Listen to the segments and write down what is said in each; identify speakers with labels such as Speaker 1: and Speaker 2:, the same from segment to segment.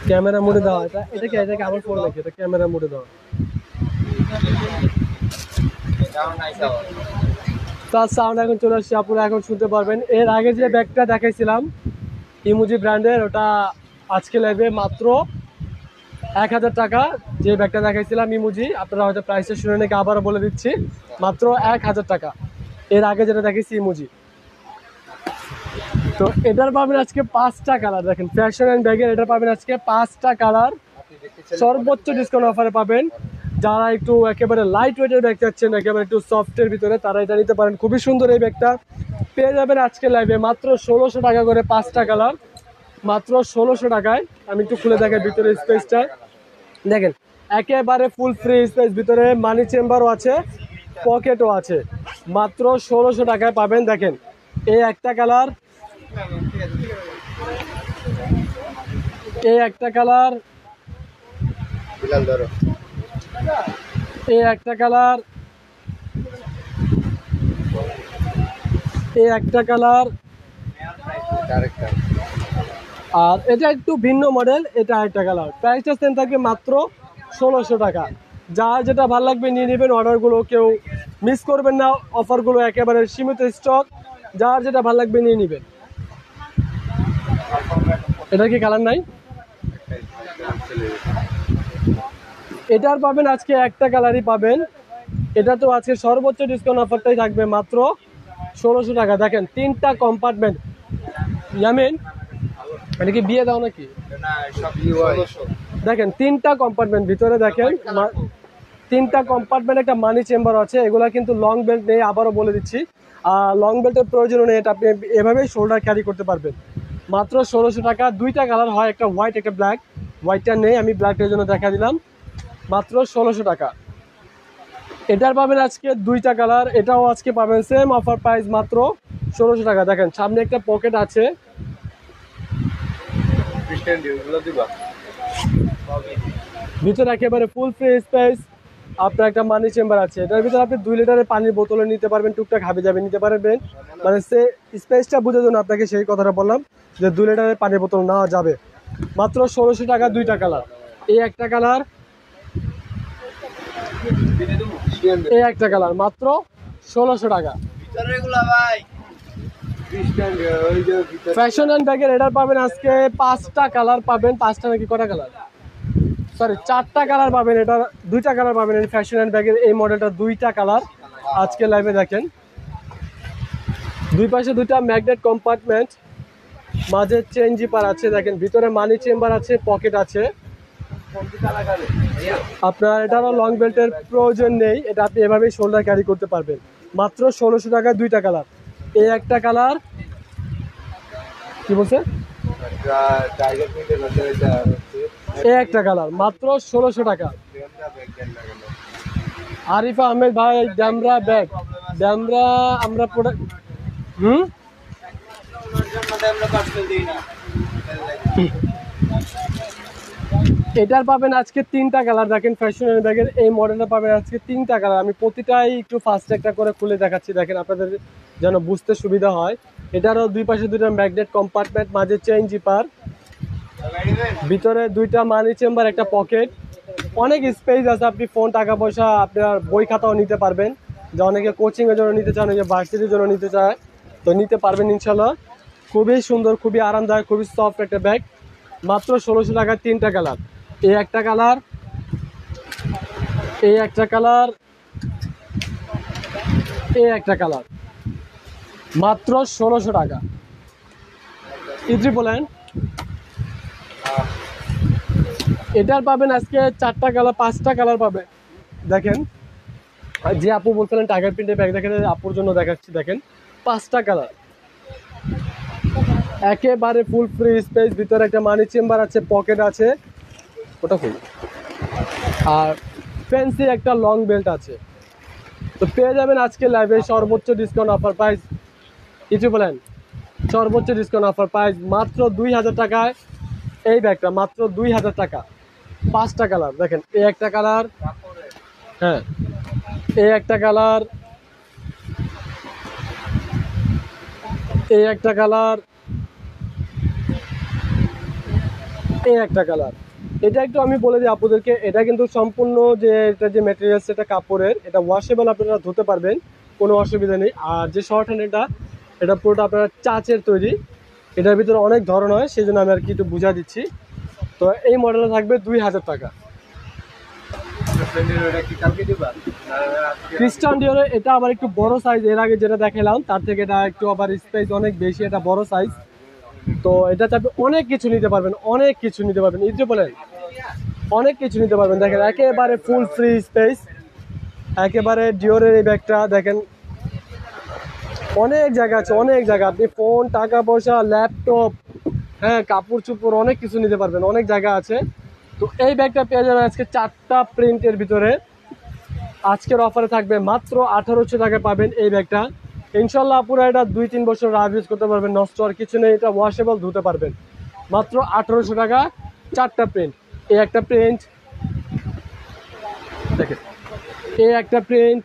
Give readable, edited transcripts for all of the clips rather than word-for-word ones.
Speaker 1: Camera মোডে দাও, এটা কি আবার ফোন নাকি? এটা ক্যামেরা মোডে দাও। তার সাউন্ড এখন চলে আসছে, আপনারা এখন শুনতে পারবেন। এর আগে যে ব্যাগটা দেখাইছিলাম ইমোজি ব্র্যান্ডের, ওটা আজকে লাইভে মাত্র 1000 টাকা। যে ব্যাগটা দেখাইছিলাম ইমোজি, আপনারা হয়তো প্রাইসটা শুনে নাকি, আবারও বলে দিচ্ছি, মাত্র 1000 টাকা। এর আগে যেটা দেখেছি ইমোজি, তো এটার পাবেন আজকে 5টা কালার। দেখেন ফ্যাশন অ্যান্ড ব্যাগের এটার পাবেন আজকে 5টা কালার, সর্বোচ্চ ডিসকাউন্ট অফারে পাবেন। যারা একটু একেবারে লাইট ওয়েটের ব্যাগ চাচ্ছেন, একেবারে একটু সফটের ভিতরে, তারা এটা নিতে পারেন। খুবই সুন্দর এই ব্যাগটা, পেয়ে যাবেন আজকে লাইভে মাত্র 1600 টাকা করে, 5টা কালার মাত্র 1600 টাকায়। আমি একটু খুলে দেখাই ভিতরে স্পেসটা, দেখেন একেবারে ফুল ফ্রি স্পেস, ভিতরে মানি চেম্বারও আছে, পকেটও আছে। মাত্র 1600 টাকায় পাবেন। দেখেন এই একটা কালার, এই একটা কালার, এই একটা কালার, এই একটা কালার, আর এটা একটু ভিন্ন মডেল, এটা আরেকটা কালার। প্রাইসটা সেম থাকবে মাত্র 1600 টাকা। যার যেটা ভালো লাগবে নিয়ে নেবেন, অর্ডারগুলো কেউ মিস করবেন না, অফারগুলো একেবারে সীমিত স্টক, যার যেটা ভালো লাগবে নিয়ে নেবেন। এটা কি কালার নাই? এটার পাবেন আজকে একটা কালারই পাবেন। এটা তো আজকে সর্বোচ্চ ডিসকাউন্ট অফারটাই থাকবে মাত্র 1600 টাকা। দেখেন 3টা কম্পার্টমেন্ট। ইয়ামিন এটা কি বিয়ে দাও নাকি? দেখেন 3টা কম্পার্টমেন্ট ভিতরে, দেখেন 3টা কম্পার্টমেন্ট, একটা মানি চেম্বার আছে। এগুলা কিন্তু লং বেল্ট নেই, আবারও বলে দিচ্ছি, লং বেল্টের প্রয়োজন নেই, এটা আপনি এভাবেই শোল্ডার ক্যারি করতে পারবেন। মাত্র 1600 টাকা। 2টা কালার হয়, একটা হোয়াইট একটা ব্ল্যাক। হোয়াইটটা নেই, আমি ব্ল্যাকটার জন্য দেখা দিলাম। মাত্র 1600 টাকা। এটার পাবেন আজকে 2টা কালার, এটাও আজকে পাবেন সেম অফার প্রাইস মাত্র 1600 টাকা। দেখেন সামনে একটা পকেট আছে, ভিতরে একেবারে ফুল ফ্রি স্পেস। আপনার একটা মানি চেম্বার আছে, এটার ভিতরে আপনি 2 লিটারের পানির বোতলে নিতে পারবেন, টুকটাক হাবি যাবে নিতে পারবেন। মানে সে স্পেসটা বুঝার জন্য আপনাকে সেই কথাটা বললাম যে 2 লিটারের পানির বোতল নেওয়া যাবে। মাত্র 1600 টাকা। 2টা কালার, এই একটা কালার, এই একটা কালার, মাত্র 1600 টাকা। ফ্যাশন অ্যান্ড ব্যাগের এটার পাবেন আজকে 5টা কালার পাবেন। 5টা নাকি কটা কালার, সরি 4টা কালার পাবেন। এটার 2টা কালার পাবেন। এই ফ্যাশন অ্যান্ড ব্যাগের এই মডেলটা 2টা কালার আজকে লাইভে। দেখেন দুই পাশে 2টা ম্যাগনেট কম্পার্টমেন্ট, মাঝে চেন জিপার আছে। দেখেন ভিতরে মানি চেম্বার আছে, পকেট আছে। আপনার এটারও লং বেল্টের প্রয়োজন নেই, এটা আপনি এভাবেই শোল্ডার ক্যারি করতে পারবেন। মাত্র 1600 টাকা। 2টা কালার, এই একটা কালার, কি বলছে, এই একটা কালার, মাত্র 1600 টাকা। আরিফা আহমেদ ভাই, ড্যামরা ব্যাগ, ড্যামরা আমরা প্রোডাক্ট, এটার পাবেন আজকে 3টা কালার। দেখেন ফ্যাশন ব্যাগের এই মডেলটা পাবেন আজকে 3টা কালার। আমি প্রতিটাই একটু ফার্স্ট একটা করে খুলে দেখাচ্ছি, দেখেন আপনাদের যেন বুঝতে সুবিধা হয়। এটারও 2 পাশে 2টা ম্যাগনেট কম্পার্টমেন্ট, মাঝে চেইন জিপার, ভিতরে 2টা মানি চেম্বার, একটা পকেট, অনেক স্পেস আছে। আপনি ফোন, টাকা পয়সা, আপনার বই খাতাও নিতে পারবেন। যে অনেকে কোচিংয়ের জন্য নিতে চান, যে ভার্সিটির জন্য নিতে চায়, তো নিতে পারবেন ইনশাল্লাহ। খুবই সুন্দর, খুবই আরামদায়ক, খুবই সফট একটা ব্যাগ। মাত্র 1600 টাকায় 3টা কালার, এই একটা কালার, এই একটা কালার, এই একটা কালার, মাত্র 1600 টাকা। ইদ্রি বলেন, এটার পাবেন আজকে 4টা কালার, 5টা কালার পাবেন। দেখেন যে আপু বলছিলেন টাইগার প্রিন্টের ব্যাগ, দেখেন আপুর জন্য দেখাচ্ছি। দেখেন 5টা কালার, একেবারে ফুল ফ্রি স্পেস, ভিতরে একটা মানি চেম্বার আছে, পকেট আছে, ওটা ফুল, আর ফ্যান্সি একটা লং বেল্ট আছে। তো পেয়ে যাবেন আজকে লাইভে সর্বোচ্চ ডিসকাউন্ট অফার প্রাইস। কিছু বলেন, সর্বোচ্চ ডিসকাউন্ট অফার প্রাইস মাত্র 2000 টাকায় এই ব্যাগটা, মাত্র 2000 টাকা। 5টা কালার, দেখেন এই একটা কালার, হ্যাঁ এই একটা কালার, এই একটা কালার, এই একটা কালার। এটা একটু আমি বলে দিই আপনাদেরকে, এটা কিন্তু সম্পূর্ণ যে এটা যে ম্যাটেরিয়ালস, এটা কাপড়ের, এটা ওয়াশেবল, আপনারা ধুতে পারবেন, কোনো অসুবিধা নেই। আর যে শর্ট হ্যান্ড এটা পুরোটা আপনার চাচের তৈরি, এটার ভিতরে অনেক ধরন হয়, সেই জন্য আমি আর কি একটু বুঝা দিচ্ছি। তো এই মডেলটা থাকবে 2000 টাকা। ক্রিস্টান ডিওরের এটা আবার একটু বড় সাইজ, এর আগে যেটা দেখালাম তার থেকে এটা একটু আবার স্পেস অনেক বেশি, এটা বড় সাইজ। তো এটা চাপে অনেক কিছু নিতে পারবেন, অনেক কিছু নিতে পারবেন, এই যে বলেন অনেক কিছু নিতে পারবেন। দেখেন একেবারে ফুল ফ্রি স্পেস, একেবারে ডিওরের এই ব্যাগটা দেখেন, অনেক জায়গা আছে, অনেক জায়গা, আপনি ফোন, টাকা পয়সা, ল্যাপটপ, হ্যাঁ কাপড় চোপড় অনেক কিছু নিতে পারবেন, অনেক জায়গা আছে। তো এই ব্যাগটা পেয়ে যাবেন আজকে 4টা প্রিন্টের ভিতরে, আজকের অফারে থাকবে মাত্র 1800 টাকায় পাবেন এই ব্যাগটা। ইনশাল্লাহ পুরো এটা 2-3 বছর রাফ ইউজ করতে পারবেন, নষ্ট আর কিছু নেই, এটা ওয়াশেবল, ধুতে পারবেন। মাত্র 1800 টাকা, 4টা প্রিন্ট। এই একটা প্রিন্ট দেখেন, এই একটা প্রিন্ট,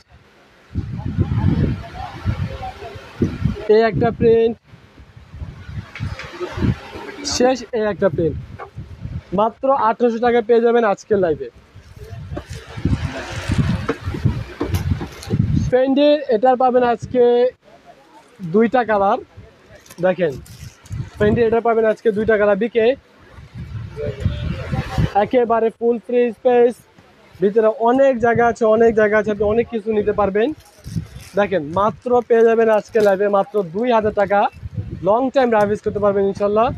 Speaker 1: এই একটা প্রিন্ট, শেষ এই একটা প্রিন্ট, মাত্র 1800 টাকায় পেয়ে যাবেন আজকের লাইভে। ফেন্ডির এটার পাবেন আজকে 2টা কালার, দেখেন ফেন্ডি এটা পাবেন আজকে 2টা কালার। বিকে একেবারে ফুল ফ্রি স্পেস, ভিতরে অনেক জায়গা আছে, অনেক জায়গা আছে, আপনি অনেক কিছু নিতে পারবেন। দেখেন মাত্র পেয়ে যাবেন আজকে লাইভে মাত্র 2000 টাকা, লং টাইম রাইভিস করতে পারবেন ইনশাল্লাহ,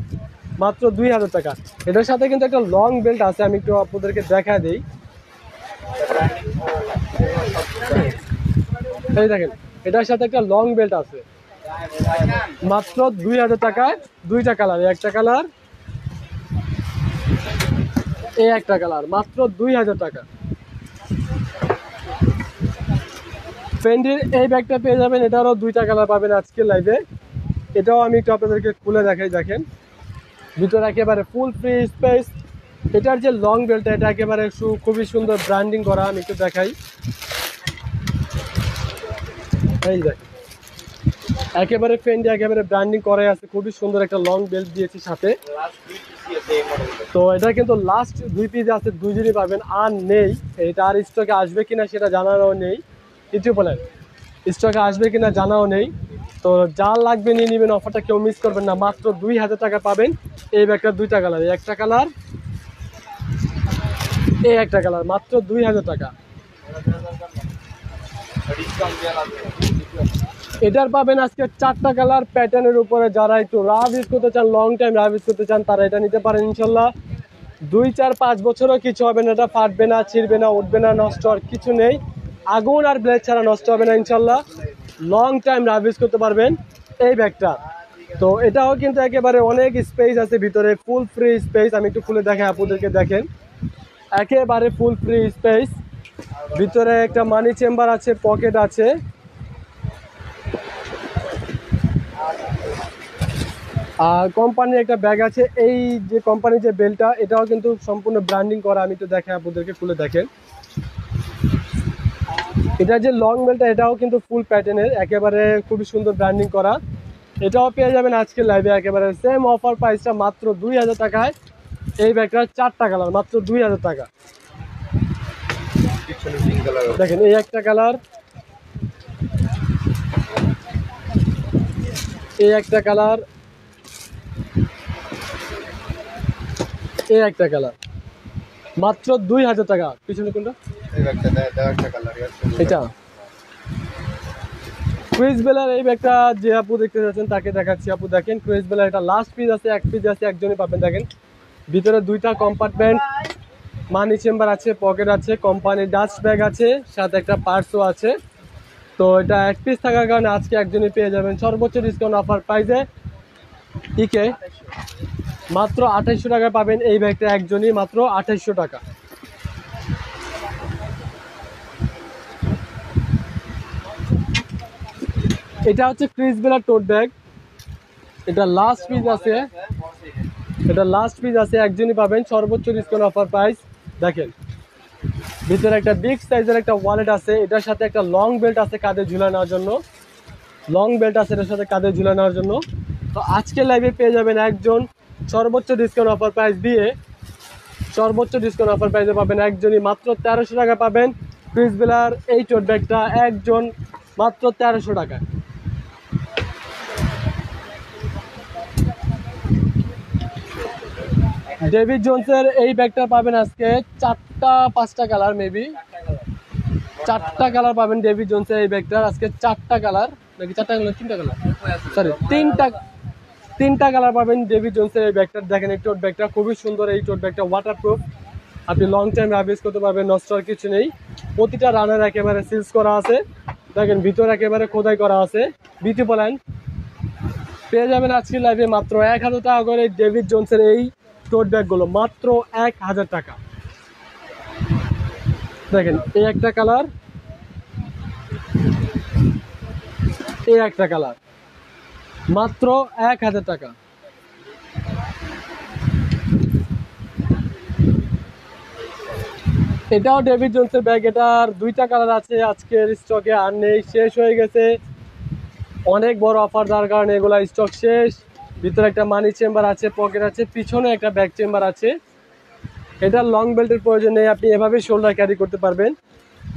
Speaker 1: মাত্র 2000 টাকা। এটার সাথে কিন্তু একটা লং বেল্ট আছে, আমি একটু আপনাদেরকে দেখা দিই। এই দেখেন এটার সাথে একটা লং বেল্ট আছে, মাত্র 2000 টাকায়। 2টা কালার, একটা কালার, এই একটা কালার, মাত্র 2000 টাকা। ফেন্ডির এই ব্যাগটা পেয়ে যাবেন, এটারও 2টা কালার পাবেন আজকে লাইভে। এটাও আমি একটু আপনাদেরকে খুলে দেখাই, দেখেন ভিতরে একেবারে ফুল ফ্রি স্পেস। এটার যে লং বেল্টটা, এটা একেবারে খুবই সুন্দর ব্র্যান্ডিং করা, আমি একটু দেখাই। এই দেখেন একেবারে ফেন্ডি একেবারে ব্র্যান্ডিং করাই আছে, খুবই সুন্দর একটা লং বেল্ট দিয়েছি সাথে। তো এটা কিন্তু লাস্ট 2 পিস আছে, 2 জনই পাবেন, আর নেই। এটা আর স্টকে আসবে কিনা সেটা জানানো নেই, কিছু বলেন স্টকে আসবে কিনা জানাও নেই। তো যা লাগবে নিয়ে নেবেন, অফারটা কেউ মিস করবেন না। মাত্র 2000 টাকা পাবেন এই ব্যাগটা, 2টা কালার, একটা কালার, এই একটা কালার, মাত্র 2000 টাকা। এটার পাবেন আজকে 4টা কালার প্যাটার্নের উপরে। যারা একটু রাফ ইউজ করতে চান, লং টাইম রাফ ইউজ করতে চান, তারা এটা নিতে পারেন ইনশাল্লাহ। 2-4-5 বছরও কিছু হবে না, এটা ফাটবে না, ছিঁড়বে না, উঠবে না, নষ্ট আর কিছু নেই। আগুন আর ব্লেড ছাড়া নষ্ট হবে না ইনশাল্লাহ, লং টাইম রাফ ইউজ করতে পারবেন এই ব্যাগটা। তো এটাও কিন্তু একেবারে অনেক স্পেস আছে ভিতরে, ফুল ফ্রি স্পেস। আমি একটু খুলে দেখাই আপনাদেরকে, দেখেন একেবারে ফুল ফ্রি স্পেস, ভিতরে একটা মানি চেম্বার আছে, পকেট আছে। আর কোম্পানির একটা ব্যাগ আছে। এই যে কোম্পানির যে বেল্টটা, এটাও কিন্তু সম্পূর্ণ ব্র্যান্ডিং করা, আমি তো দেখাই আপনাদেরকে, খুলে দেখেন। এটা যে লং বেল্টটা, এটাও কিন্তু ফুল প্যাটার্নের, একেবারে খুবই সুন্দর ব্র্যান্ডিং করা। এটাও পেয়ে যাবেন আজকে লাইভে, একেবারে সেম অফার প্রাইসটা, মাত্র 2000 টাকায় এই ব্যাগটা। 4টা কালার, মাত্র 2000 টাকা। দেখেন এই একটা কালার, এই একটা কালার, এই একটা কালার, মাত্র 2000 টাকা। পিছনে কোনটা? এটা ক্রুইজ বেলার এই ব্যাগটা, যে আপু দেখতে যাচ্ছেন তাকে দেখাচ্ছি। আপু দেখেন ক্রুইজ বেলার, এটা লাস্ট পিস আছে, 1 পিস আছে, একজনই পাবেন। দেখেন ভিতরে 2টা কম্পার্টমেন্ট, মানি চেম্বার আছে, পকেট আছে, কোম্পানির ডাস্ট ব্যাগ আছে, সাথে একটা পার্সও আছে। তো এটা 1 পিস থাকার কারণে আজকে একজনই পেয়ে যাবেন সর্বোচ্চ ডিসকাউন্ট অফার প্রাইসে। ইকে মাত্র 2800 টাকা পাবেন এই ব্যাগটা, একজনই, মাত্র 2800 টাকা। এটা হচ্ছে ক্রিস বেলার টোট ব্যাগ, এটা লাস্ট পিস আছে, এটা লাস্ট পিস আছে, একজনই পাবেন সর্বোচ্চ ডিসকাউন্ট অফার প্রাইস। দেখেন ভিতরে একটা বিগ সাইজের একটা ওয়ালেট আছে, এটার সাথে একটা লং বেল্ট আছে কাঁধে ঝুলানোর জন্য, লং বেল্ট আছে এটার সাথে কাঁধে ঝুলানোর জন্য। তো আজকে লাইভে পেয়ে যাবেন একজন সর্বোচ্চ ডিসকাউন্ট অফার প্রাইস দিয়ে সর্বোচ্চ ডিসকাউন্ট অফার প্রাইসে পাবেন একজনই মাত্র 1300 টাকা পাবেন ক্রিস বেলার এই টোট ব্যাগটা একজন মাত্র 1300 টাকা। ডেভিড জোনসের এই ব্যাগটা পাবেন আজকে 4টা 5টা কালার, মেবি 4টা কালার পাবেন ডেভিড জোনসের এই ব্যাগটার আজকে 4টা কালার, নাকি 4টা কালার 3টা কালার, সরি 3টা কালার পাবেন ডেভিড জোনসের এই ব্যাগটার। দেখেন এই টোট ব্যাগটা খুবই সুন্দর, এই টোট ব্যাগটা ওয়াটারপ্রুফ, আপনি লং টাইম ইউজ করতে পারবেন, নষ্ট হওয়ার কিছু নেই। প্রতিটা রানার একেবারে সিলস করা আছে, দেখেন ভিতরে একেবারে খোদাই করা আছে। বিউটি বলেন পেয়ে যাবেন আজকের লাইভে মাত্র 1000 টাকা করে ডেভিড জোনসের এই টোট ব্যাগগুলো, মাত্র 1000 টাকা। দেখেন এই একটা কালার, এই একটা কালার, মাত্র 1000 টাকা। এটাও ডেভিড জোনসের ব্যাগ, এটার 2টা কালার আছে, আজকের স্টকে আর নেই, শেষ হয়ে গেছে। অনেক বড় অফার দেওয়ার কারণে এগুলা স্টক শেষ। ভিতরে একটা মানি চেম্বার আছে, পকেট আছে, পিছনে একটা ব্যাক চেম্বার আছে। এটা লং বেল্টের প্রয়োজন নেই, আপনি এভাবে শোল্ডার ক্যারি করতে পারবেন।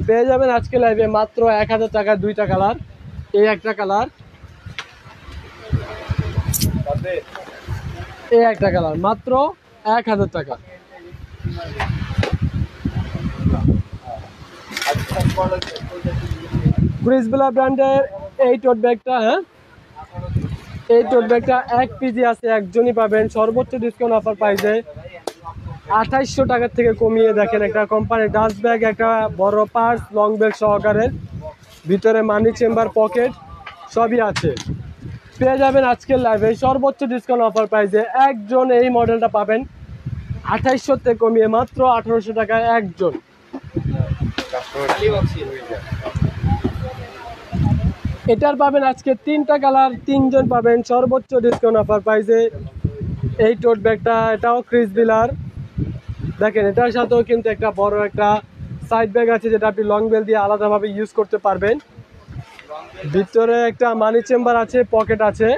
Speaker 1: পেয়ে যাবেন আজকে লাইভে মাত্র 1000 টাকার 2টা কালার, এই একটা কালার, এই একটা কালার, মাত্র 1000 টাকা। ক্রিস বেলা ব্র্যান্ডের এই টোট ব্যাগটা, হ্যাঁ এই টোট ব্যাগটা 1 পিজি আছে, একজনই পাবেন সর্বোচ্চ ডিসকাউন্ট অফার পাইছে 2800 টাকার থেকে কমিয়ে। দেখেন একটা কোম্পানির ডাস্ট ব্যাগ, একটা বড় পার্স লং ব্যাগ সহকারে, ভিতরে মানি চেম্বার, পকেট সবই আছে। পেয়ে যাবেন আজকের লাইভে সর্বোচ্চ ডিসকাউন্ট অফার পাইছে একজন এই মডেলটা পাবেন 2800 থেকে কমিয়ে মাত্র 1800 টাকায় একজন। এটার পাবেন আজকে 3টা কালার, 3জন পাবেন সর্বোচ্চ ডিসকাউন্ট অফার পাইছে এই টোট ব্যাগটা। এটাও ক্রিস বেলার, দেখেন এটার সাথেও কিন্তু একটা বড় একটা সাইড ব্যাগ আছে, যেটা আপনি লং বেল দিয়ে আলাদাভাবে ইউজ করতে পারবেন। ভিতরে একটা মানি চেম্বার আছে, পকেট আছে,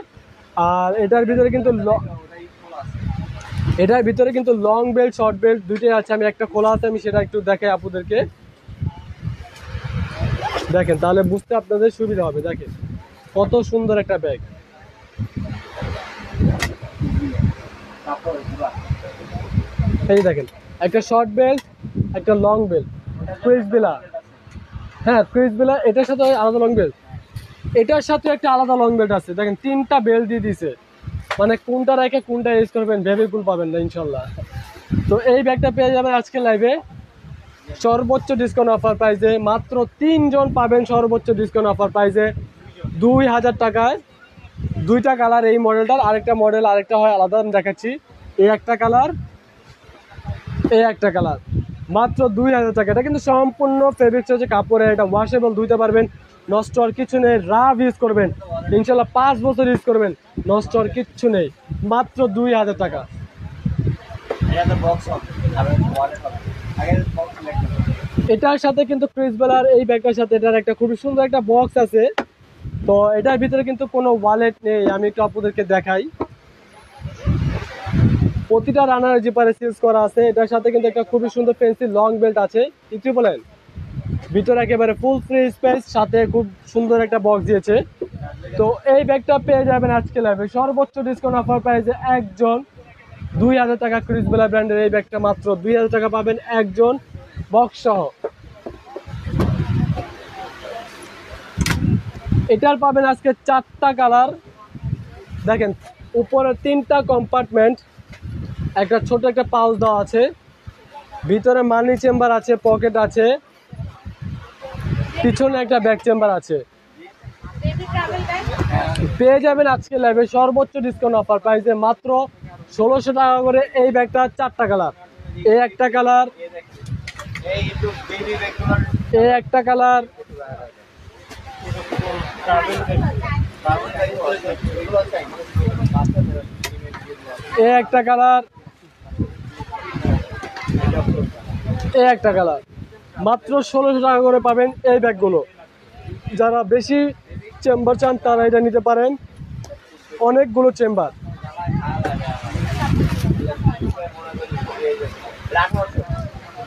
Speaker 1: আর এটার ভিতরে কিন্তু লং বেল্ট শর্ট বেল্ট দুইটাই আছে। আমি একটা খোলা আছে, আমি সেটা একটু দেখাই আপনাদেরকে, দেখেন তাহলে বুঝতে আপনাদের সুবিধা হবে। দেখেন কত সুন্দর একটা ব্যাগ, এই দেখেন একটা শর্ট বেল্ট, একটা লং বেল্ট, ক্রিস বেলা, হ্যাঁ ক্রিস বেলা, এটার সাথে আলাদা লং বেল্ট, এটার সাথে একটা আলাদা লং বেল্ট আছে। দেখেন 3টা বেল্ট দিয়ে দিছে, মানে কোনটা রেখে কোনটা ইউজ করবেন ভেবে ভুল পাবেন না ইনশাল্লাহ। তো এই ব্যাগটা পেয়ে যাবেন আজকে লাইভে সর্বোচ্চ ডিসকাউন্ট অফার প্রাইসে, মাত্র 3জন পাবেন সর্বোচ্চ ডিসকাউন্ট অফার প্রাইসে 2000 টাকায়। 2টা কালার এই মডেলটার, আরেকটা মডেল আরেকটা হয় আলাদা, আমি দেখাচ্ছি। এই একটা কালার, এই একটা কালার, মাত্র 2000 টাকা। এটা কিন্তু সম্পূর্ণ ফেব্রিক্স হচ্ছে কাপড়ের, এটা ওয়াশেবল, ধুইতে পারবেন, নষ্ট হওয়ার কিছু নেই, রাফ ইউজ করবেন ইনশাল্লাহ 5 বছর ইউজ করবেন, নষ্ট হওয়ার কিচ্ছু নেই, মাত্র 2000 টাকা। এটার সাথে কিন্তু ক্রিস বেলার এই ব্যাগটার সাথে এটার একটা খুবই সুন্দর একটা বক্স আছে। তো এটার ভিতরে কিন্তু কোনো ওয়ালেট নেই, আমি একটু আপনাদেরকে দেখাই। প্রতিটা রানার জিপারে সিলস করা আছে। এটার সাথে কিন্তু একটা খুবই সুন্দর ফেন্সি লং বেল্ট আছে, কি বলেন, ভিতরে একেবারে ফুল ফ্রি স্পেস, সাথে খুব সুন্দর একটা বক্স দিয়েছে। তো এই ব্যাগটা পেয়ে যাবেন আজকে লাইভে সর্বোচ্চ ডিসকাউন্ট অফার প্রাইসে একজন 2000 টাকা। ক্রিস বেলা ব্র্যান্ডের এই ব্যাগটা মাত্র 2000 টাকা পাবেন একজন, বক্স সহ। এটার পাবেন আজকে 4টা কালার, দেখেন উপরে 3টা কম্পার্টমেন্ট, একটা ছোট একটা পাউচ দেওয়া আছে, ভিতরে মানি চেম্বার আছে, পকেট আছে, পিছনে একটা ব্যাক চেম্বার আছে। পেয়ে যাবেন আজকে লাইভে সর্বোচ্চ ডিসকাউন্ট অফার প্রাইসে মাত্র 1600 টাকা করে এই ব্যাগটা। 4টা কালার, এই একটা কালার, এই একটা কালার, এই একটা কালার, এই একটা কালার, মাত্র 1600 টাকা করে পাবেন এই ব্যাগগুলো। যারা বেশি চেম্বার চান তারা এটা নিতে পারেন, অনেকগুলো চেম্বার।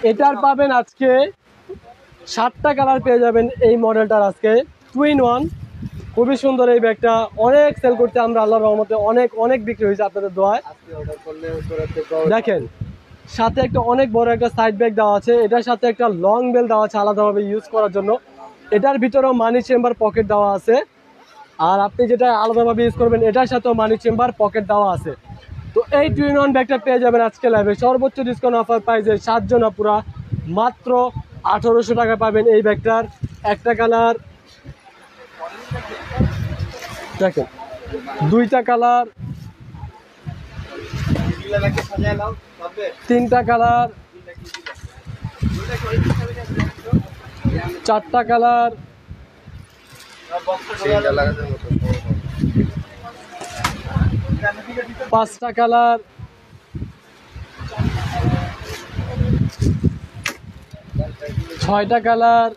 Speaker 1: এটার পাবেন আজকে 7টা কালার পেয়ে যাবেন এই মডেলটার আজকে 2-in-1। খুবই সুন্দর এই ব্যাগটা, অনেক সেল করতে আমরা আল্লাহর রহমতে অনেক অনেক বিক্রি হয়েছে আপনাদের দোয়ায়। দেখেন সাথে একটা অনেক বড় একটা সাইড ব্যাগ দেওয়া আছে, এটার সাথে একটা লং বেল দেওয়া আছে আলাদাভাবে ইউজ করার জন্য। এটার ভিতরেও মানি চেম্বার পকেট দেওয়া আছে, আর আপনি যেটা আলাদাভাবে ইউজ করবেন এটার সাথেও মানি চেম্বার পকেট দেওয়া আছে। তো এই 2-in-1 ব্যাগটা পেয়ে যাবেন আজকে লাইভে সর্বোচ্চ ডিসকাউন্ট অফার প্রাইসে 7 জন আপুরা মাত্র 1800 টাকা পাবেন এই ব্যাগটার। একটা কালার দেখেন, 2টা কালার, 3টা কালার, 4টা কালার, 5টা কালার, 6টা কালার,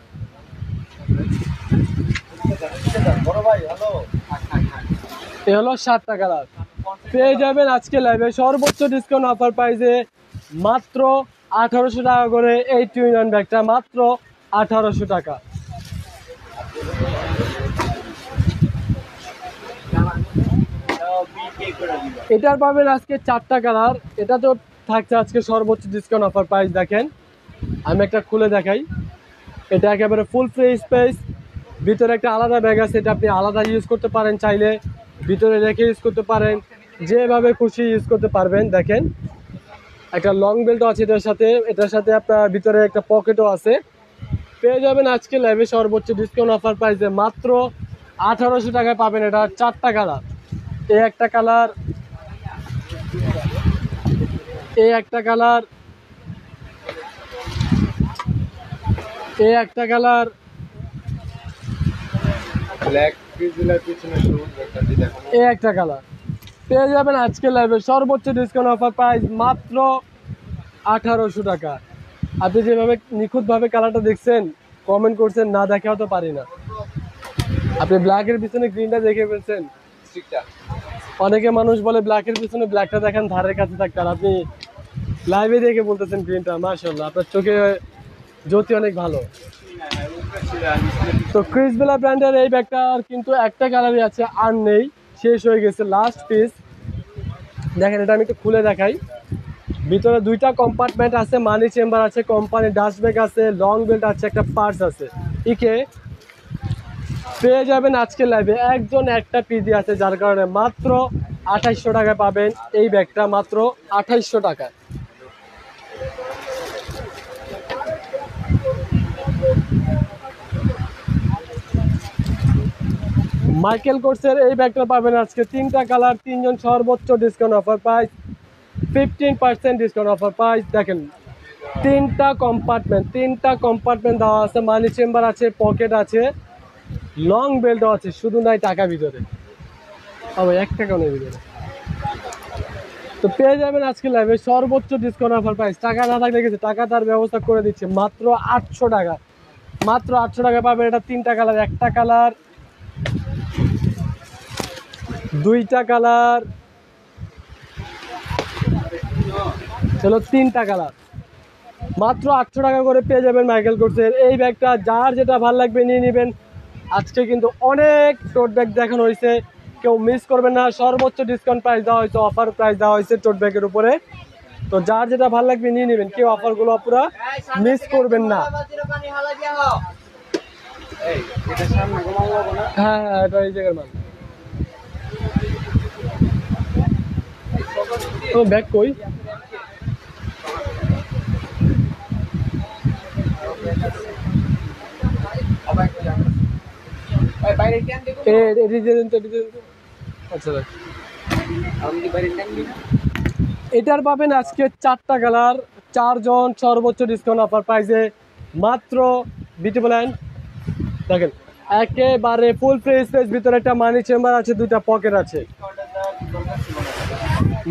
Speaker 1: এ হলো 7টা কালার পেয়ে যাবেন আজকে লাইভে সর্বোচ্চ ডিসকাউন্ট অফার প্রাইসে মাত্র 1800 টাকা করে। এই 2-in-1 ব্যাগটা মাত্র 1800 টাকা। এটার পাবেন আজকে 4টা কালার, এটা তো থাকছে আজকে সর্বোচ্চ ডিসকাউন্ট অফার প্রাইস। দেখেন আমি একটা খুলে দেখাই, এটা একেবারে ফুল ফ্রি স্পেস, ভিতরে একটা আলাদা ব্যাগ আছে, এটা আপনি আলাদা ইউজ করতে পারেন, চাইলে ভিতরে রেখে ইউজ করতে পারেন, যেভাবে খুশি ইউজ করতে পারবেন। দেখেন একটা লং বেল্টও আছে এটার সাথে আপনার ভিতরে একটা পকেটও আছে। পেয়ে যাবেন আজকে লাইভে সর্বোচ্চ ডিসকাউন্ট অফার প্রাইসে মাত্র 1800 টাকায় পাবেন এটা। 4টা কালার, এই একটা কালার, এই একটা কালার, এই একটা কালার, এই একটা কালার পেয়ে যাবেন আজকে লাইভে সর্বোচ্চ ডিসকাউন্ট অফার প্রাইস মাত্র 1800 টাকা। আপনি যেভাবে নিখুঁতভাবে কালারটা দেখছেন, কমেন্ট করছেন, না দেখাও তো পারি না। আপনি ব্ল্যাকের পিছনে গ্রিনটা দেখে ফেলছেন। অনেকে মানুষ বলে ব্ল্যাকের পিছনে ব্ল্যাকটা দেখেন ধারের কাছে থাকতে, আর আপনি লাইভে দেখে বলতেছেন গ্রিনটা। মাশাআল্লাহ, আপনার চোখে জ্যোতি অনেক ভালো। তো ক্রিসবেলা ব্র্যান্ডের এই ব্যাগটা কিন্তু একটা কালারই আছে, আর নেই, শেষ হয়ে গেছে, লাস্ট পিস। দেখেন এটা আমি একটু খুলে দেখাই, ভিতরে 2টা কম্পার্টমেন্ট আছে, মানি চেম্বার আছে, কোম্পানি ডাস্ট ব্যাগ আছে, লং বেল্ট আছে, একটা পার্স আছে। ইকে পেয়ে যাবেন আজকে লাইভে একজন একটা পিজি আছে, যার কারণে মাত্র 2800 টাকায় পাবেন এই ব্যাগটা, মাত্র 2800 টাকায়। মাইকেল কোর্সের এই ব্যাগটা পাবেন আজকে 3টা কালার, 3 জন সর্বোচ্চ discount offer price 15% discount offer price. দেখেন 3টা কম্পার্টমেন্ট দেওয়া আছে, মানি চেম্বার আছে, পকেট আছে, লং বেল্টও আছে, শুধু নাই টাকা ভিতরে, আবার 1 টাকাও নেই ভিতরে। তো পেয়ে যাবেন আজকে লাইভে সর্বোচ্চ ডিসকাউন্ট অফার প্রাইস। টাকা না থাকলে গেছে, টাকা তার ব্যবস্থা করে দিচ্ছে মাত্র 800 টাকা। মাত্র 800 টাকা পাবেন এটা। 3টা কালার, একটা কালার, 2টা কালার, চলো 3টা কালার, মাত্র 800 টাকা করে পেয়ে যাবেন মাইকেল কোর্সের এই ব্যাগটা। যার যেটা ভালো লাগবে নিয়ে নেবেন। আজকে কিন্তু অনেক টোট ব্যাগ দেখানো হয়েছে, কেউ মিস করবেন না। সর্বোচ্চ ডিসকাউন্ট প্রাইস দেওয়া হয়েছে, অফার প্রাইস দেওয়া হয়েছে টোট ব্যাগের উপরে। তো যার যেটা ভালো লাগবে নিয়ে নেবেন, কেউ অফারগুলো পুরো মিস করবেন না। হ্যাঁ হ্যাঁ, এটা এই জায়গার মাল। তো ব্যাগ কই? এটার পাবেন আজকে 4টা কালার, 4 জন সর্বোচ্চ ডিসকাউন্ট অফার প্রাইসে মাত্র বিউটিফুল হ্যান্ড। দেখেন একেবারে ফুল ফ্রি স্পেস, ভিতরে একটা মানি চেম্বার আছে, 2টা পকেট আছে,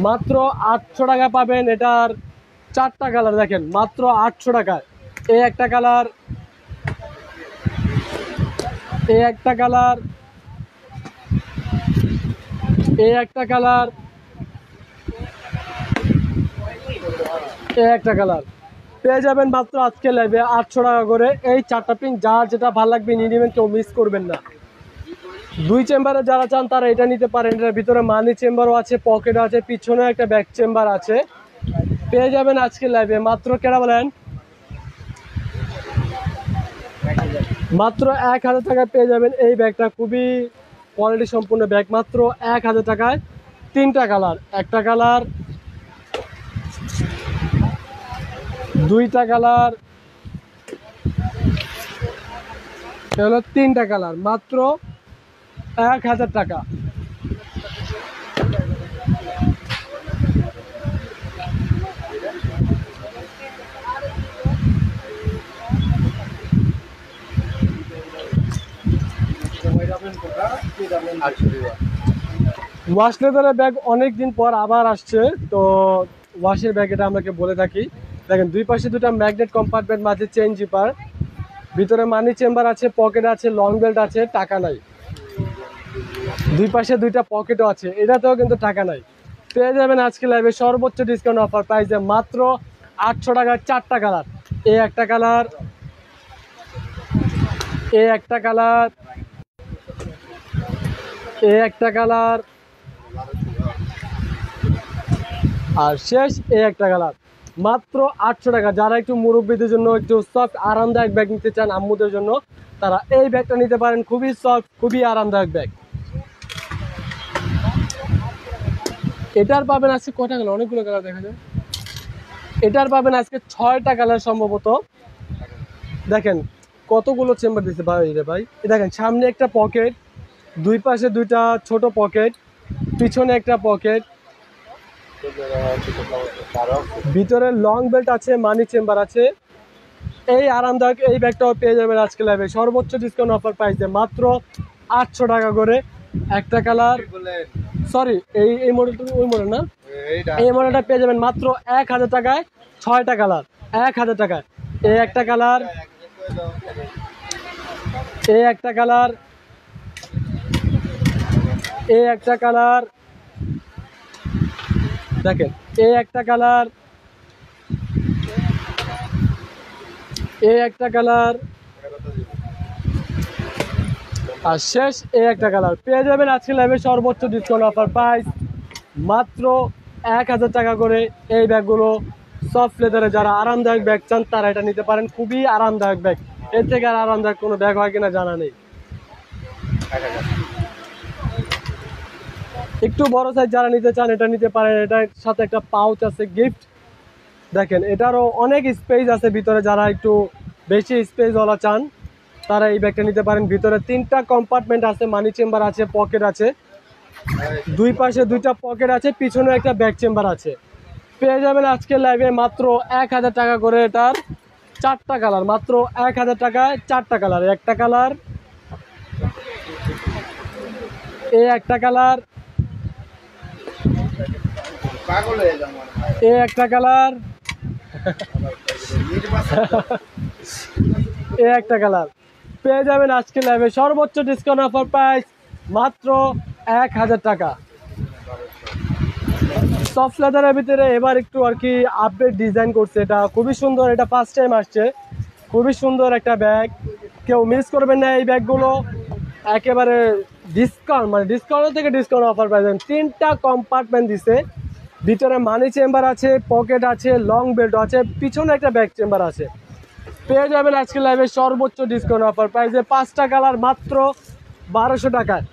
Speaker 1: মাত্র 800 টাকা পাবেন এটার। 4টা কালার দেখেন মাত্র 800 টাকায়। এই একটা কালার, এই একটা কালার, এই একটা কালার, এই একটা কালার পেয়ে যাবেন মাত্র আজকে লাইভে 800 টাকা করে। এই 4টা পিন যার যেটা ভালো লাগবে নিয়ে নেবেন, কেউ মিস করবেন না। 2 চেম্বারে যারা চান তারা এটা নিতে পারেন। এটার ভিতরে মানি চেম্বারও আছে, পকেট আছে, পিছনে একটা ব্যাক চেম্বার আছে। পেয়ে যাবেন আজকে লাইভে মাত্র কেনা বলেন মাত্র 1000 টাকায় পেয়ে যাবেন এই ব্যাগটা। খুবই কোয়ালিটি সম্পূর্ণ ব্যাগ, মাত্র 1000 টাকায়। 3টা কালার, একটা কালার, 2টা কালার, হলো 3টা কালার, মাত্র 1000 টাকা। ওয়াশ লেদারের ব্যাগ অনেক দিন পর আবার আসছে, তো ওয়াশের ব্যাগ এটা আমাকে বলে থাকি। দেখেন দুই পাশে দুটা ম্যাগনেট কম্পার্টমেন্ট, মাঝে চেইন জিপার, ভিতরে মানি চেম্বার আছে, পকেট আছে, লং বেল্ট আছে, টাকা নাই। দুই পাশে দুইটা পকেটও আছে, এটাতেও কিন্তু টাকা নাই। পেয়ে যাবেন আজকে লাইভে সর্বোচ্চ ডিসকাউন্ট অফার প্রাইসে মাত্র 800 টাকায় 4টা কালার। এই একটা কালার, এই একটা কালার, এই একটা কালার, আর শেষ এই একটা কালার, মাত্র 800 টাকা। যারা একটু মুরব্বীদের জন্য একটু সফট আরামদায়ক ব্যাগ নিতে চান আম্মুদের জন্য, তারা এই ব্যাগটা নিতে পারেন। খুবই সফট, খুবই আরামদায়ক ব্যাগ। এটার পাবেন আজকে কয়টা কালার, অনেকগুলো কালার দেখা যায়। এটার পাবেন আজকে 6টা কালার সম্ভবত। দেখেন কতগুলো চেম্বার দিচ্ছে ভাই রে ভাই। দেখেন সামনে একটা পকেট, দুই পাশে দুইটা ছোট পকেট, পিছনে একটা পকেট, ভিতরে লং বেল্ট আছে, মানি চেম্বার আছে। এই আরামদায়ক এই ব্যাগটাও পেয়ে যাবেন আজকে লাইভে সর্বোচ্চ ডিসকাউন্ট অফার প্রাইসে মাত্র 800 টাকা করে। একটা কালার, সরি এই এই মডেলটা ওই মডেল না, এই মডেলটা পেয়ে যাবেন মাত্র 1000 টাকায়। 6টা কালার 1000 টাকায়। এই একটা কালার, এই একটা কালার, এই একটা কালার, দেখেন এই একটা কালার, এই একটা কালার, আর শেষ এই একটা কালার। পেয়ে যাবেন আজকে লাইভে সর্বোচ্চ ডিসকাউন্ট অফার প্রাইস মাত্র 1000 টাকা করে। এই ব্যাগগুলো সফট লেদারে, যারা আরামদায়ক ব্যাগ চান তারা এটা নিতে পারেন। খুবই আরামদায়ক ব্যাগ, এর থেকে আর আরামদায়ক কোনো ব্যাগ হয় কিনা জানা নেই। একটু বড় সাইজ যারা নিতে চান এটা নিতে পারেন। এটার সাথে একটা পাউচ আছে গিফট, দেখেন এটারও অনেক স্পেস আছে ভিতরে। যারা একটু বেশি স্পেস ওয়ালা চান তারা এই ব্যাগটা নিতে পারেন। ভিতরে 3টা কম্পার্টমেন্ট আছে, মানি চেম্বার আছে, পকেট আছে, দুই পাশে দুইটা পকেট আছে, পিছনে একটা ব্যাক চেম্বার আছে। পেয়ে যাবেন আজকে লাইভে মাত্র 1000 টাকা করে। এটার 4টা কালার, মাত্র 1000 টাকায় 4টা কালার। একটা কালার, এই একটা কালার, এই একটা কালার, এই একটা কালার। পেয়ে যাবেন আজকে লাইভে সর্বোচ্চ ডিসকাউন্ট অফার প্রাইস মাত্র 1000 টাকা। সফট লেদারের ভিতরে এবার একটু আর কি আপডেট ডিজাইন করছে, এটা খুবই সুন্দর। এটা ফার্স্ট টাইম আসছে, খুবই সুন্দর একটা ব্যাগ, কেউ মিস করবেন না এই ব্যাগগুলো। একেবারে ডিসকাউন্ট, মানে ডিসকাউন্ট থেকে ডিসকাউন্ট অফার পাইছেন। 3টা কম্পার্টমেন্ট দিছে, ভিতরে মানি চেম্বার আছে, পকেট আছে, লং বেল্ট আছে, পিছনে একটা ব্যাক চেম্বার আছে। পেয়ে যাবেন আজকে লাইভে সর্বোচ্চ ডিসকাউন্ট অফার প্রাইসে 5টা কালার মাত্র 1200 টাকায়।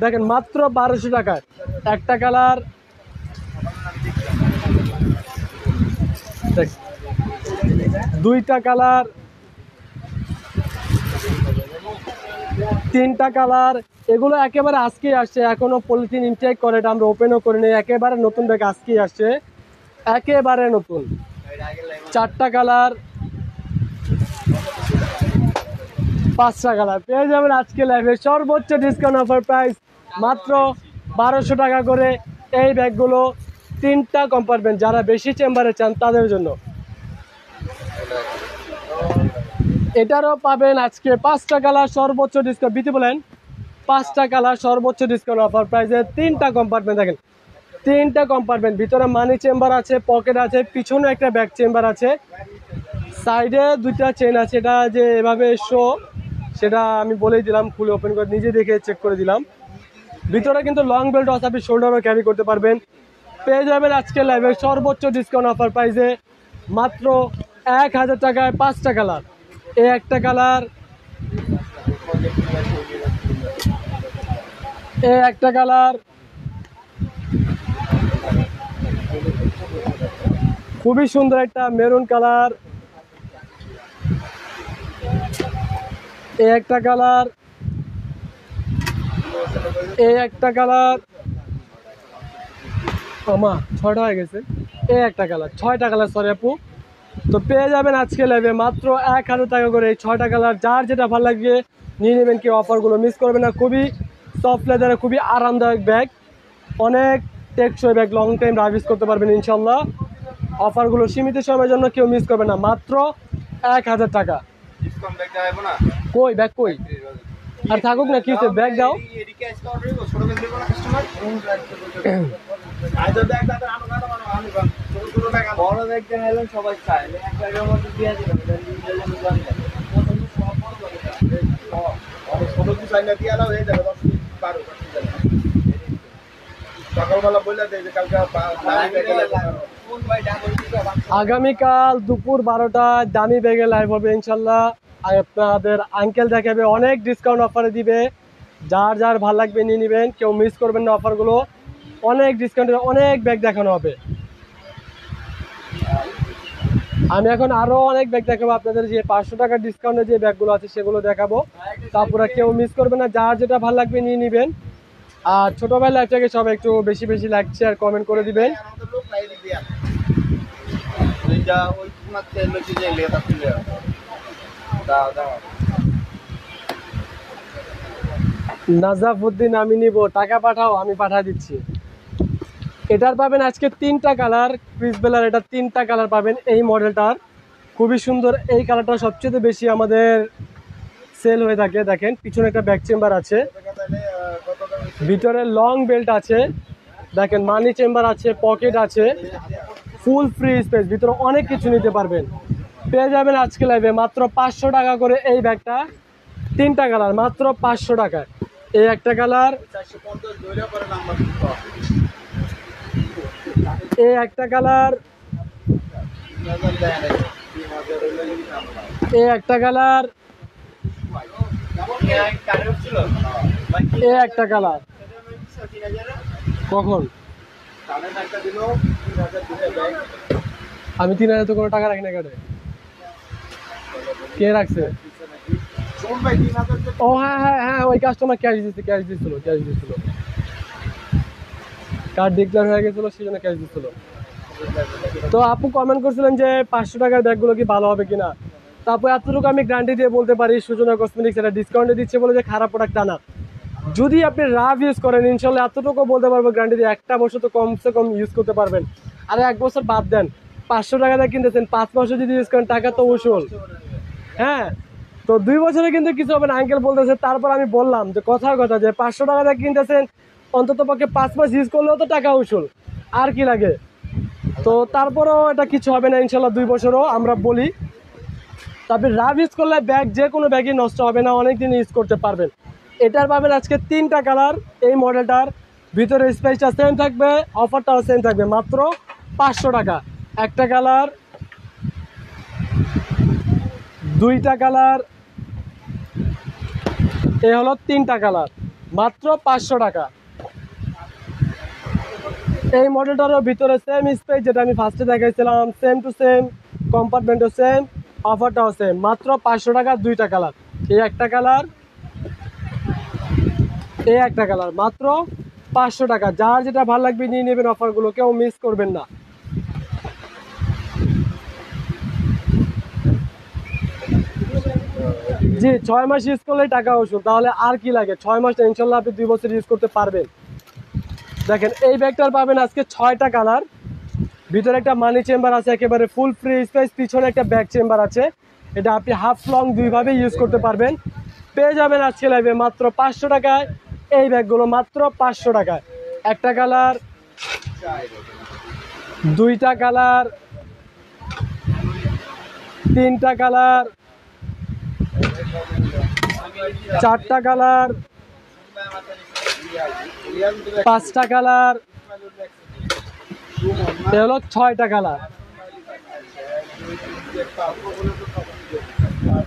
Speaker 1: দেখেন মাত্র 1200 টাকায় একটা কালার, 2টা কালার, 3টা কালার। এগুলো একেবারে আজকেই আসছে, এখনো পলিথিন ইনটেক করে, এটা আমরা ওপেনও করিনি। একেবারে নতুন ব্যাগ আজকেই আসছে, একেবারে নতুন। 4টা কালার, 5টা কালার। পেয়ে যাবেন আজকে লাইভে সর্বোচ্চ ডিসকাউন্ট অফার প্রাইস মাত্র 1200 টাকা করে। এই ব্যাগগুলো 3টা কম্পার্টমেন্ট, যারা বেশি চেম্বারে চান তাদের জন্য। এটারও পাবেন আজকে 5টা কালার সর্বোচ্চ ডিসকাউন্ট। বিতি বলেন 5টা কালার সর্বোচ্চ ডিসকাউন্ট অফার প্রাইসে 3টা কম্পার্টমেন্ট। দেখেন তিনটা কম্পার্টমেন্ট, ভিতরে মানি চেম্বার আছে, পকেট আছে, পিছনে একটা ব্যাক চেম্বার আছে, সাইডে দুইটা চেন আছে। এটা যে এভাবে শো সেটা আমি বলেই দিলাম, খুলে ওপেন করে নিজে দেখে চেক করে দিলাম। ভিতরে কিন্তু লং বেল্ট আছে, আপনি শোল্ডারও ক্যারি করতে পারবেন। পেয়ে যাবেন আজকে লাইভে সর্বোচ্চ ডিসকাউন্ট অফার প্রাইসে মাত্র 1000 টাকায় 5টা কালার। এই একটা কালার, এই একটা কালার খুবই সুন্দর একটা মেরুন কালার, এই একটা কালার, এই একটা কালার, মা 6টা হয়ে গেছে, এই একটা কালার, 6টা কালার, সরি আপু। তো পেয়ে যাবেন আজকে লাইভে মাত্র 1000 টাকা করে এই 6টা কালার। যার যেটা ভালো লাগবে নিয়ে নেবেন, কেউ অফারগুলো মিস করবে না। খুবই সফট লেদারে, খুবই আরামদায়ক ব্যাগ, অনেক টেকসই ব্যাগ, লং টাইম রাইড করতে পারবেন ইনশাল্লাহ। অফারগুলো সীমিত সময়ের জন্য, কেউ মিস করবে না, মাত্র 1000 টাকা। কই ব্যাগ কই? আর থাকুক না, কি হচ্ছে, ব্যাগ দাও। আগামীকাল দুপুর 12টায় দামি ব্যাগে লাইভ হবে ইনশাল্লাহ। আপনাদের আঙ্কেল দেখাবে, অনেক ডিসকাউন্ট অফারে দিবে। যার যার ভাল লাগবে নিয়ে নেবেন, কেউ মিস করবেন না অফারগুলো। অনেক ডিসকাউন্টের অনেক ব্যাগ দেখানো হবে। আমি এখন আরো অনেক ব্যাগ দেখাবো আপনাদের, যে 500 টাকার ডিসকাউন্টে যে ব্যাগগুলো আছে সেগুলো দেখাবো। তারপরে কেউ মিস করবে না, যার যেটা ভালো লাগবে নিয়ে নেবেন। আর ছোট ভাই লাইভটাকে সবাই একটু বেশি বেশি লাইক শেয়ার কমেন্ট করে দিবেন। নাজাফুদ্দিন, আমি নিব, টাকা পাঠাও, আমি পাঠা দিচ্ছি। এটার পাবেন আজকে 3টা কালার, ক্রিস বেলার, এটা 3টা কালার পাবেন এই মডেলটার। খুবই সুন্দর, এই কালারটা সবচেয়ে বেশি আমাদের সেল হয়ে থাকে। দেখেন পিছনে একটা ব্যাক চেম্বার আছে, ভিতরে লং বেল্ট আছে, দেখেন মানি চেম্বার আছে, পকেট আছে, ফুল ফ্রি স্পেস, ভিতরে অনেক কিছু নিতে পারবেন। পেয়ে যাবেন আজকে লাইভে মাত্র 500 টাকা করে এই ব্যাগটা। 3টা কালার মাত্র 500 টাকায়। এই একটা কালার, এই একটা কালার, এই একটা কালার, এই একটা কালার। কখন আমি 3000 তো কোনো টাকা রাখি না, কেটে কে রাখছে? ও হ্যাঁ হ্যাঁ হ্যাঁ, ওই কাস্টমার ক্যাশ দিচ্ছিল, কার্ড ডিক্লেয়ার হয়ে গেছিল, সেই জন্য ক্যাশ দিচ্ছিল। তো আপু কমেন্ট করছিলেন যে 500 টাকার ব্যাগগুলো কি ভালো হবে কিনা। তারপর এতটুকু আমি গ্যারান্টি দিয়ে বলতে পারি, সূচনা কসমেটিক্স এটা ডিসকাউন্টে দিচ্ছে বলে যে খারাপ প্রোডাক্ট তা না। যদি আপনি রাফ ইউজ করেন ইনশাল্লাহ এতটুকু বলতে পারবো গ্যারান্টি দিয়ে, 1টা বছর তো কমসে কম ইউজ করতে পারবেন। আর 1 বছর বাদ দেন, 500 টাকা দিয়ে কিনতেছেন, 5 বছর যদি ইউজ করেন টাকা তো উসুল। হ্যাঁ, তো 2 বছরে কিন্তু কিছু হবে না আঙ্কেল বলতেছে। তারপর আমি বললাম যে কথার কথা, যে 500 টাকা দিয়ে কিনতেছেন, অন্তত পক্ষে 5 মাস ইউজ করলেও তো টাকা উসুল, আর কি লাগে। তো তারপরেও এটা কিছু হবে না ইনশাল্লাহ, 2 বছরও আমরা বলি। তারপরে রাফ ইউজ করলে ব্যাগ, যে কোনো ব্যাগই নষ্ট হবে না, অনেক দিন ইউজ করতে পারবেন। এটার পাবেন আজকে 3টা কালার এই মডেলটার, ভিতরে স্পেসটা সেম থাকবে, অফারটাও সেম থাকবে, মাত্র 500 টাকা। একটা কালার, 2টা কালার, এ হলো 3টা কালার, মাত্র 500 টাকা। এই মডেলটারও ভিতরে সেম স্পেস, যেটা আমি ফার্স্টে দেখাইছিলাম, সেম টু সেম, কম্পার্টমেন্টও সেম, অফারটাও সেম, মাত্র 500 টাকা। 2টা কালার, এই একটা কালার, এই একটা কালার, মাত্র 500 টাকা। যার যেটা ভালো লাগবে নিয়ে নেবেন, অফারগুলো কেউ মিস করবেন না। জি, 6 মাস ইউজ করলে টাকা ওষুধ, তাহলে আর কি লাগে। 6 মাস ইনশাল্লাহ আপনি 2 বছর ইউজ করতে পারবেন। দেখেন এই ব্যাগটার পাবেন আজকে 6টা কালার, ভিতরে একটা মানি চেম্বার আছে, একেবারে ফুল ফ্রি স্পেস, পিছনে একটা ব্যাক চেম্বার আছে। এটা আপনি হাফ লং দুইভাবে ইউজ করতে পারবেন। পেয়ে যাবেন আজকে লাইভে মাত্র 500 টাকায় এই ব্যাগগুলো, মাত্র 500 টাকায়। একটা কালার, দুইটা কালার, তিনটা কালার, চারটা কালার, পাঁচটা কালার, এ হলো ছয়টা কালার।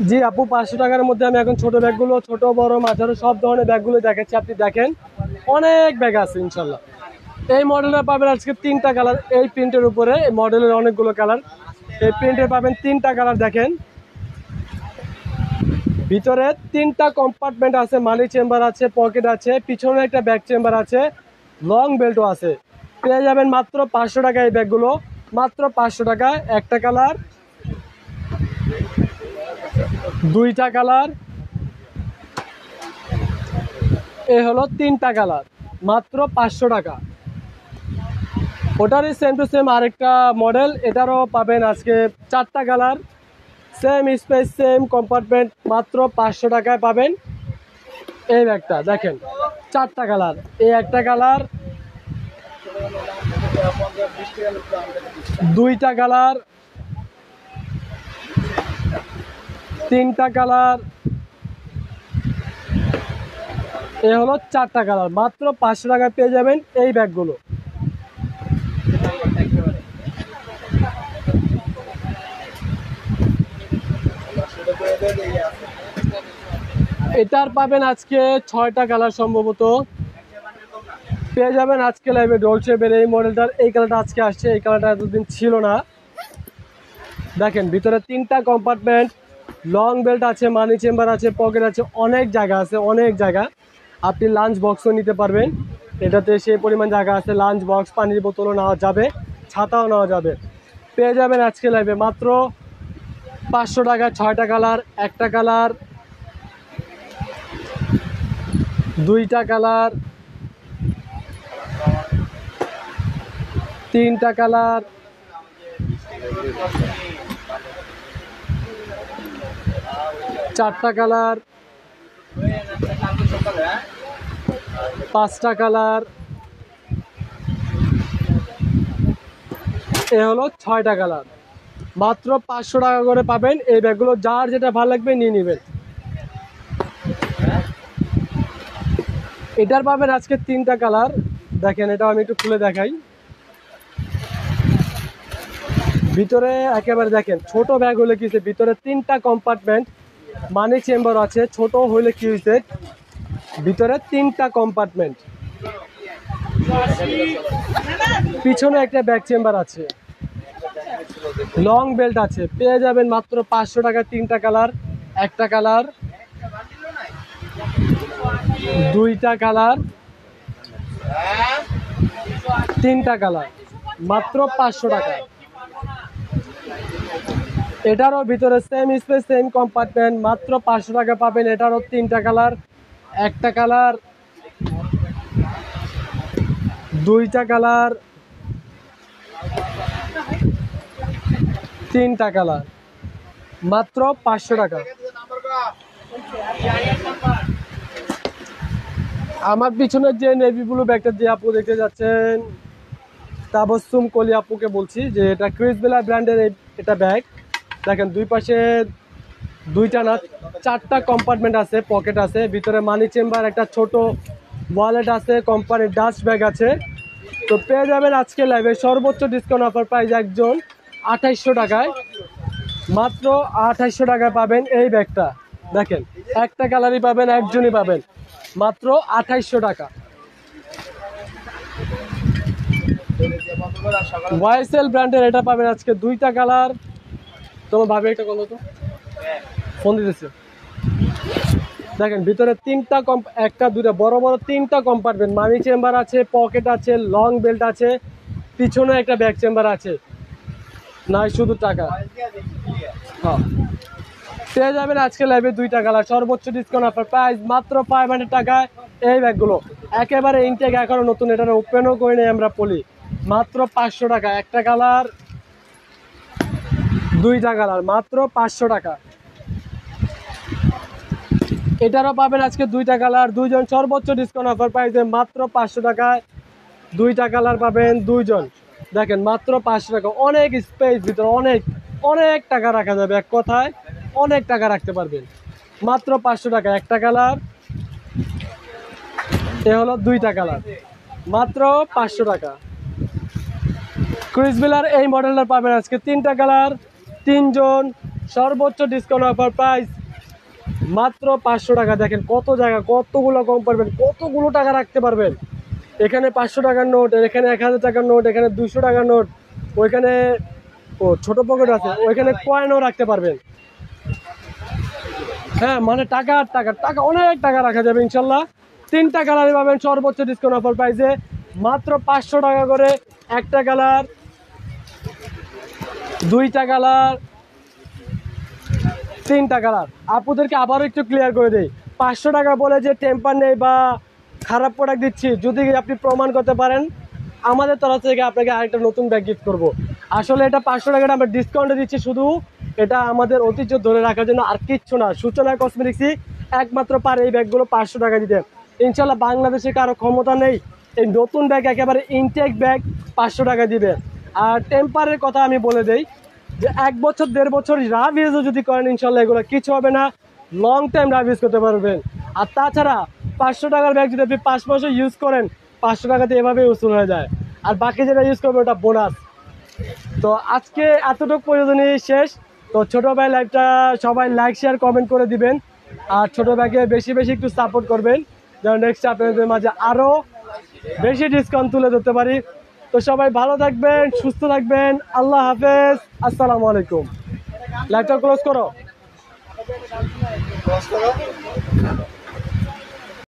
Speaker 1: জি আপু 500 টাকার মধ্যে আমি এখন ছোট ব্যাগগুলো, ছোট বড় মাঝারো সব ধরনের ব্যাগগুলো দেখাচ্ছি। আপনি দেখেন অনেক ব্যাগ আছে ইনশাল্লাহ। এই মডেলের পাবেন আজকে তিনটা কালার। এই প্রিন্টের উপরে এই মডেলের অনেকগুলো কালার। এই প্রিন্টের পাবেন তিনটা কালার। দেখেন ভিতরে তিনটা কম্পার্টমেন্ট আছে, মানি চেম্বার আছে, পকেট আছে, পিছনে একটা ব্যাক চেম্বার আছে, লং বেল্টও আছে। পেয়ে যাবেন মাত্র 500 টাকা এই ব্যাগগুলো, মাত্র 500 টাকায়। একটা কালার, দুইটা কালার, এ হলো তিনটা কালার, মাত্র 500 টাকা। ওটারই সেম টু সেম আরেকটা মডেল, এটারও পাবেন আজকে চারটা colour, same space same compartment, মাত্র 500 টাকায় পাবেন এই ব্যাগটা। দেখেন চারটা কালার, এই একটা কালার, দুইটা কালার, তিনটা কালার, এ হলো চারটা কালার, মাত্র 500 টাকায় পেয়ে যাবেন এই ব্যাগগুলো। এটার পাবেন আজকে 6টা কালার সম্ভবত। পেয়ে যাবেন আজকে লাইভে ডলছে বের এই মডেলটার। এই কালারটা আজকে আসছে, এই কালারটা এতদিন ছিল না। দেখেন ভিতরে তিনটা কম্পার্টমেন্ট, লং বেল্ট আছে, মানি চেম্বার আছে, পকেট আছে, অনেক জায়গা আছে, অনেক জায়গা। আপনি লাঞ্চ বক্সও নিতে পারবেন, এটাতে সেই পরিমাণ জায়গা আছে। লাঞ্চ বক্স, পানির বোতলও নেওয়া যাবে, ছাতাও নেওয়া যাবে। পেয়ে যাবেন আজকে লাইভে মাত্র 500 টাকা। 6টা কালার, একটা কালার, দুইটা কালার, তিনটা কালার, চারটা কালার, পাঁচটা কালার, এ হলো 6টা কালার, মাত্র 500 টাকা করে পাবেন এই ব্যাগগুলো। যার যেটা ভালো লাগবে নিয়ে নেবেন। এটার পাবেন আজকে তিনটা কালার। দেখেন এটা আমি একটু খুলে দেখাই। ভিতরে একেবারে দেখেন ছোট ব্যাগ হলে কি হয়েছে, ভিতরে তিনটা কম্পার্টমেন্ট, মানি চেম্বার আছে। ছোট হলে কি হয়েছে, ভিতরে তিনটা কম্পার্টমেন্ট, পিছনে একটা ব্যাক চেম্বার আছে, লং বেল্ট আছে। পেয়ে যাবেন মাত্র 500 টাকা। তিনটা কালার, একটা কালার, দুইটা কালার, তিনটা কালার, মাত্র 500 টাকা। এটারও ভিতরে সেম স্পেস সেম কম্পার্টমেন্ট, মাত্র 500 টাকা পাবেন। এটারও তিনটা কালার, একটা কালার, দুইটা কালার, তিনটা কালার, মাত্র 500 টাকা। আমার পিছনের যে নেভি ব্লু ব্যাগটা যে আপু দেখতে যাচ্ছেন, তাবস্সুম কলি আপুকে বলছি যে এটা ক্রিসবেলা ব্র্যান্ডের এটা ব্যাগ। দেখেন দুই পাশে দুইটা না চারটা কম্পার্টমেন্ট আছে, পকেট আছে, ভিতরে মানি চেম্বার, একটা ছোট ওয়ালেট আছে, কোম্পানির ডাস্ট ব্যাগ আছে। তো পেয়ে যাবেন আজকে লাইভে সর্বোচ্চ ডিসকাউন্ট অফার প্রাইস একজন 2800 টাকায়, মাত্র 2800 টাকায় পাবেন এই ব্যাগটা। দেখেন একটা কালারই পাবেন, একজনই পাবেন, মাত্র 2800 টাকা। ওয়াইএসএল ব্র্যান্ডের এটা পাবেন আজকে দুইটা কালার। তোমার ভাবে একটা বলো তো, ফোন দিতেছে। দেখেন ভিতরে তিনটা একটা দুইটা বড় বড় তিনটা কম্পার্টমেন্ট, মানি চেম্বার আছে, পকেট আছে, লং বেল্ট আছে, পিছনে একটা ব্যাক চেম্বার আছে। নাই শুধু টাকা। হ্যাঁ পেয়ে যাবেন আজকে লাইভে দুইটা কালার, সর্বোচ্চ ডিসকাউন্ট অফার প্রাইস মাত্র 500 টাকায় এই ব্যাগগুলো। একেবারে ইনটেক, এখনো নতুন, এটা ওপেনও করে নেই আমরা পলি, মাত্র 500 টাকা। একটা কালার, দুইটা কালার, মাত্র 500 টাকা। এটারও পাবেন আজকে দুইটা কালার, দুইজন, সর্বোচ্চ ডিসকাউন্ট অফার প্রাইসে মাত্র 500 টাকায় 2টা কালার পাবেন 2জন। দেখেন মাত্র 500 টাকা, অনেক স্পেস ভিতরে, অনেক অনেক টাকা রাখা যাবে, এক কথায় অনেক টাকা রাখতে পারবেন। মাত্র 500 টাকা একটা কালার, এ হলো 2টা কালার, মাত্র 500 টাকা। ক্রিসবিলার এই মডেলটা পাবেন আজকে 3টা কালার 3জন, সর্বোচ্চ ডিসকাউন্ট অফার প্রাইস মাত্র 500 টাকা। দেখেন কত জায়গা, কতগুলো কম পারবেন, কতগুলো টাকা রাখতে পারবেন। এখানে 500 টাকার নোট, এখানে 1000 টাকার নোট, এখানে 200 টাকার নোট, ওইখানে ছোট পকেট আছে, ওইখানে কয়েনও রাখতে পারবেন। হ্যাঁ মানে টাকা টাকা টাকা অনেক টাকা রাখা যাবে ইনশাল্লাহ। 3টা কালারই পাবেন সর্বোচ্চ ডিসকাউন্ট অফার প্রাইসে মাত্র 500 টাকা করে একটা কালার, 2টা কালার, 3টা কালার। আপুদেরকে আবারও একটু ক্লিয়ার করে দেই, 500 টাকা বলে যে টেম্পার নেই বা খারাপ প্রোডাক্ট দিচ্ছি, যদি আপনি প্রমাণ করতে পারেন আমাদের তরফ থেকে আপনাকে আরেকটা নতুন ব্যাগ গিফট করবো। আসলে এটা 500 টাকাটা আমরা ডিসকাউন্টে দিচ্ছি, শুধু এটা আমাদের ঐতিহ্য ধরে রাখার জন্য, আর কিচ্ছু না। সূচনা কসমেটিক্সই একমাত্র পারে এই ব্যাগগুলো 500 টাকা দিতে। ইনশাল্লাহ বাংলাদেশে কারো ক্ষমতা নেই এই নতুন ব্যাগ, একেবারে ইনটেক ব্যাগ 500 টাকা দিবে। আর টেম্পারের কথা আমি বলে দেই যে 1 বছর 1.5 বছর রাফ ইউজও যদি করেন ইনশাল্লাহ এগুলো কিছু হবে না, লং টাইম রাফ ইউজ করতে পারবেন। আর তাছাড়া 500 টাকার ব্যাগ যদি আপনি 5 মাসও ইউজ করেন 500 টাকাতে এভাবে উসুল হয়ে যায়, আর বাকি যেটা ইউজ করবেন ওটা বোনাস। তো আজকে এতটুকু প্রয়োজনীয় শেষ। তো ছোট ভাই লাইভটা সবাই লাইক শেয়ার কমেন্ট করে দিবেন, আর ছোট ভাইকে বেশি বেশি একটু সাপোর্ট করবেন যেন নেক্সট আপনাদের মাঝে আরও বেশি ডিসকাউন্ট তুলে ধরতে পারি। তো সবাই ভালো থাকবেন, সুস্থ থাকবেন, আল্লাহ হাফেজ, আসসালামু আলাইকুম। লাইভটা ক্লোজ করো।